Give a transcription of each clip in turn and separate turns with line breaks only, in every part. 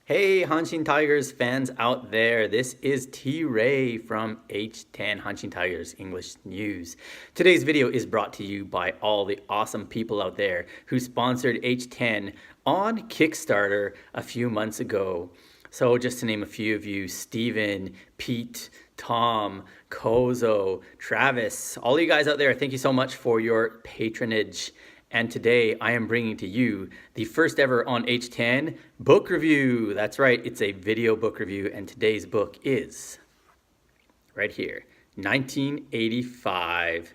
Hey, Hanshin Tigers fans out there. This is T Ray from H10 Hanshin Tigers English News. Today's video is brought to you by all the awesome people out there who sponsored H10 on Kickstarter a few months ago. So, just to name a few of you: Steven, Pete, Tom, Kozo, Travis, all you guys out there, thank you so much for your patronage. And today I am bringing to you the first ever on H10 book review. That's right, it's a video book review, and today's book is right here, 1985,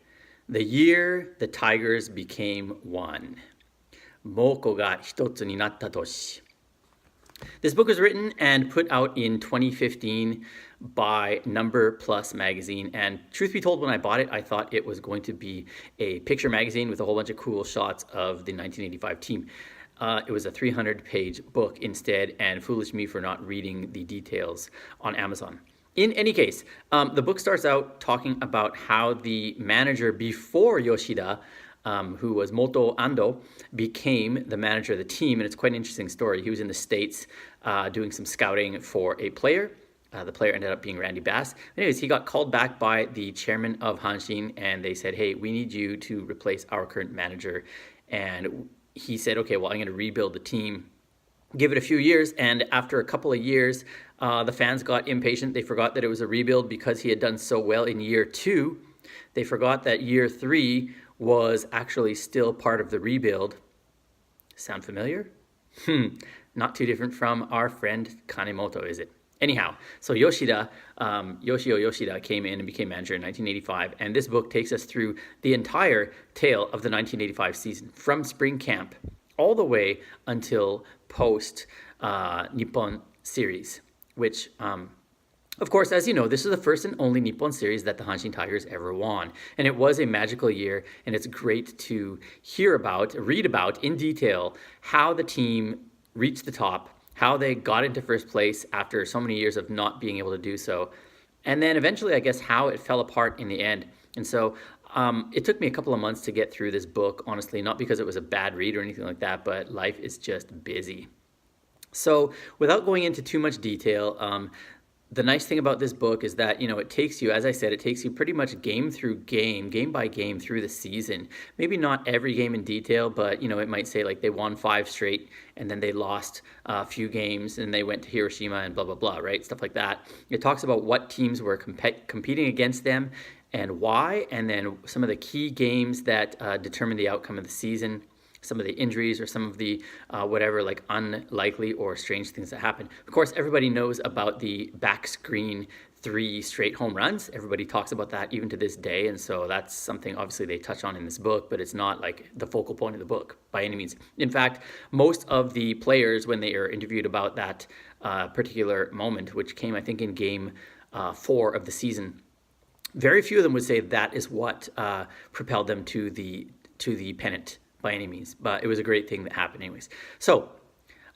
the year the Tigers became one. Moko ga hitotsu ni natta toshi. This book was written and put out in 2015 by Number Plus magazine, and truth be told, when I bought it, I thought it was going to be a picture magazine with a whole bunch of cool shots of the 1985 team. It was a 300-page book instead, and foolish me for not reading the details on Amazon. In any case, the book starts out talking about how the manager before Yoshida, who was Moto Ando, became the manager of the team. And it's quite an interesting story. He was in the States doing some scouting for a player. The player ended up being Randy Bass. Anyways, he got called back by the chairman of Hanshin, and they said, hey, we need you to replace our current manager. And he said, okay, well, I'm going to rebuild the team. Give it a few years, and after a couple of years, the fans got impatient. They forgot that it was a rebuild because he had done so well in year 2. They forgot that year 3 was actually still part of the rebuild. Sound familiar? Not too different from our friend Kanemoto, is it? Anyhow, so Yoshio Yoshida came in and became manager in 1985, and this book takes us through the entire tale of the 1985 season, from spring camp all the way until post Nippon series, which of course, as you know, this is the first and only Nippon series that the Hanshin Tigers ever won. And it was a magical year, and it's great to read about in detail how the team reached the top, how they got into first place after so many years of not being able to do so, and then eventually, I guess, how it fell apart in the end. And so it took me a couple of months to get through this book, honestly, not because it was a bad read or anything like that, but life is just busy. So without going into too much detail, the nice thing about this book is that, it takes you, as I said, it takes you pretty much game by game through the season. Maybe not every game in detail, but, it might say like they won 5 straight and then they lost a few games and they went to Hiroshima and blah, blah, blah, right? Stuff like that. It talks about what teams were competing against them and why, and then some of the key games that determine the outcome of the season, some of the injuries or some of the whatever, like unlikely or strange things that happen. Of course, everybody knows about the back screen 3 straight home runs. Everybody talks about that even to this day, and so that's something obviously they touch on in this book, but it's not like the focal point of the book by any means. In fact, most of the players, when they are interviewed about that particular moment, which came, I think, in game 4 of the season, very few of them would say that is what propelled them to the pennant by any means, but it was a great thing that happened anyways. So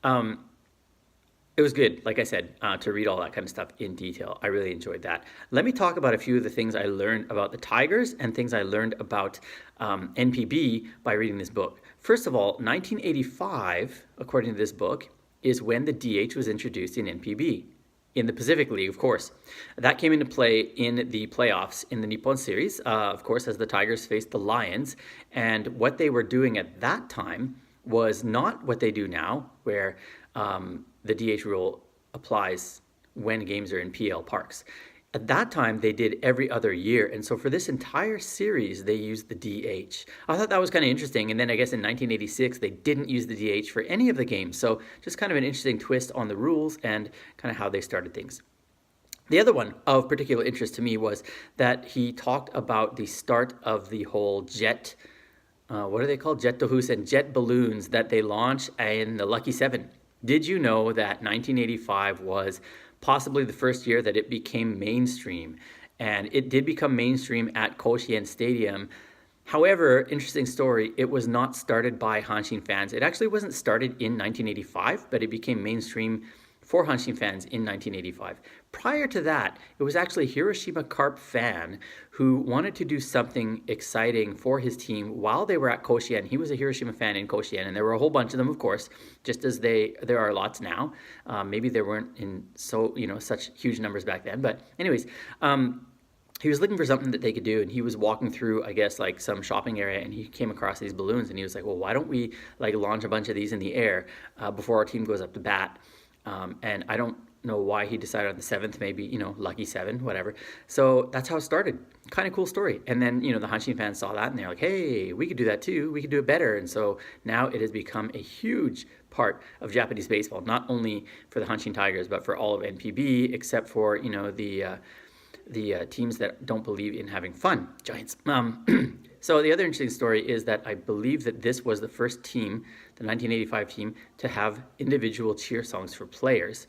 it was good, like I said, to read all that kind of stuff in detail. I really enjoyed that. Let me talk about a few of the things I learned about the Tigers and things I learned about NPB by reading this book. First of all, 1985, according to this book, is when the DH was introduced in NPB. In the Pacific League, of course. That came into play in the playoffs in the Nippon series, of course, as the Tigers faced the Lions. And what they were doing at that time was not what they do now, where the DH rule applies when games are in PL parks. At that time, they did every other year. And so for this entire series, they used the DH. I thought that was kind of interesting. And then I guess in 1986, they didn't use the DH for any of the games. So just kind of an interesting twist on the rules and kind of how they started things. The other one of particular interest to me was that he talked about the start of the whole jet, what are they called? Jet dohus and jet balloons that they launched in the Lucky 7. Did you know that 1985 was possibly the first year that it became mainstream? And it did become mainstream at Koshien Stadium. However, interesting story, it was not started by Hanshin fans. It actually wasn't started in 1985, but it became mainstream for Hanshin fans in 1985. Prior to that, it was actually a Hiroshima Carp fan who wanted to do something exciting for his team while they were at Koshien. He was a Hiroshima fan in Koshien, and there were a whole bunch of them, of course, just as there are lots now. Maybe there weren't in such huge numbers back then, but anyways. He was looking for something that they could do, and he was walking through, I guess, like some shopping area, and he came across these balloons, and he was like, well, why don't we like launch a bunch of these in the air before our team goes up to bat? And I don't know why he decided on the 7th, maybe, lucky 7, whatever. So that's how it started. Kind of cool story. And then, the Hanshin fans saw that, and they're like, hey, we could do that too. We could do it better. And so now it has become a huge part of Japanese baseball, not only for the Hanshin Tigers, but for all of NPB, except for, the teams that don't believe in having fun, Giants. So the other interesting story is that I believe that this was the first team, the 1985 team, to have individual cheer songs for players.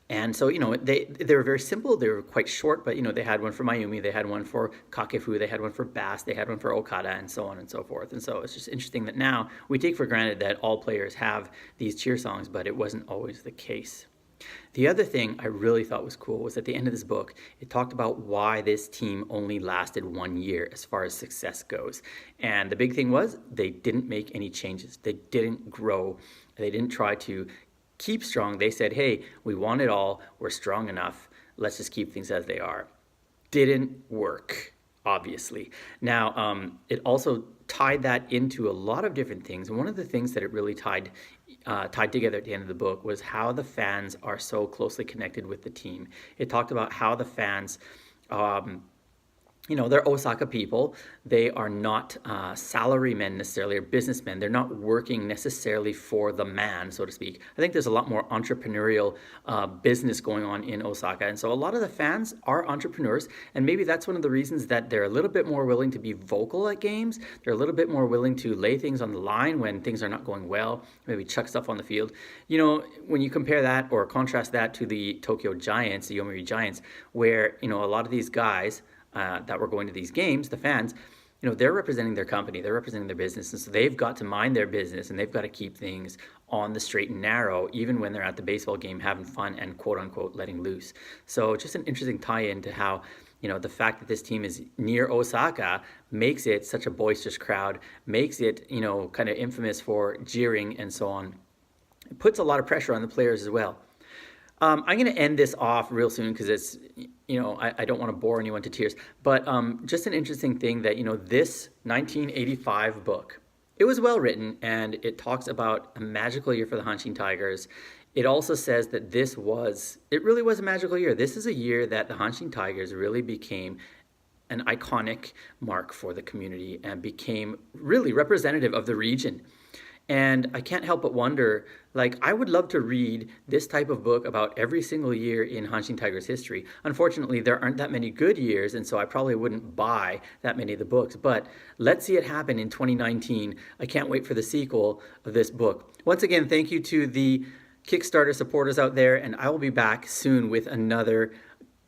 And so, they were very simple. They were quite short, but, they had one for Mayumi, they had one for Kakefu, they had one for Bass, they had one for Okada, and so on and so forth. And so it's just interesting that now we take for granted that all players have these cheer songs, but it wasn't always the case. The other thing I really thought was cool was at the end of this book, it talked about why this team only lasted 1 year as far as success goes. And the big thing was they didn't make any changes. They didn't grow. They didn't try to keep strong. They said, hey, we want it all. We're strong enough. Let's just keep things as they are. Didn't work, obviously. Now, it also tied that into a lot of different things. And one of the things that it really tied together at the end of the book was how the fans are so closely connected with the team. It talked about how the fans, they're Osaka people. They are not salarymen necessarily or businessmen. They're not working necessarily for the man, so to speak. I think there's a lot more entrepreneurial business going on in Osaka. And so a lot of the fans are entrepreneurs. And maybe that's one of the reasons that they're a little bit more willing to be vocal at games. They're a little bit more willing to lay things on the line when things are not going well, maybe chuck stuff on the field. When you compare that or contrast that to the Tokyo Giants, the Yomiuri Giants, where, a lot of these guys that were going to these games, the fans, they're representing their company, they're representing their business, and so they've got to mind their business, and they've got to keep things on the straight and narrow, even when they're at the baseball game having fun and quote-unquote letting loose. So just an interesting tie-in to how, the fact that this team is near Osaka makes it such a boisterous crowd, makes it, kind of infamous for jeering and so on. It puts a lot of pressure on the players as well. I'm going to end this off real soon because it's, I don't want to bore anyone to tears. But just an interesting thing that, this 1985 book, it was well written and it talks about a magical year for the Hanshin Tigers. It also says that it really was a magical year. This is a year that the Hanshin Tigers really became an iconic mark for the community and became really representative of the region. And I can't help but wonder, I would love to read this type of book about every single year in Hanshin Tigers history. Unfortunately, there aren't that many good years, and so I probably wouldn't buy that many of the books. But let's see it happen in 2019. I can't wait for the sequel of this book. Once again, thank you to the Kickstarter supporters out there, and I will be back soon with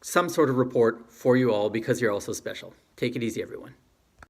some sort of report for you all because you're all so special. Take it easy, everyone.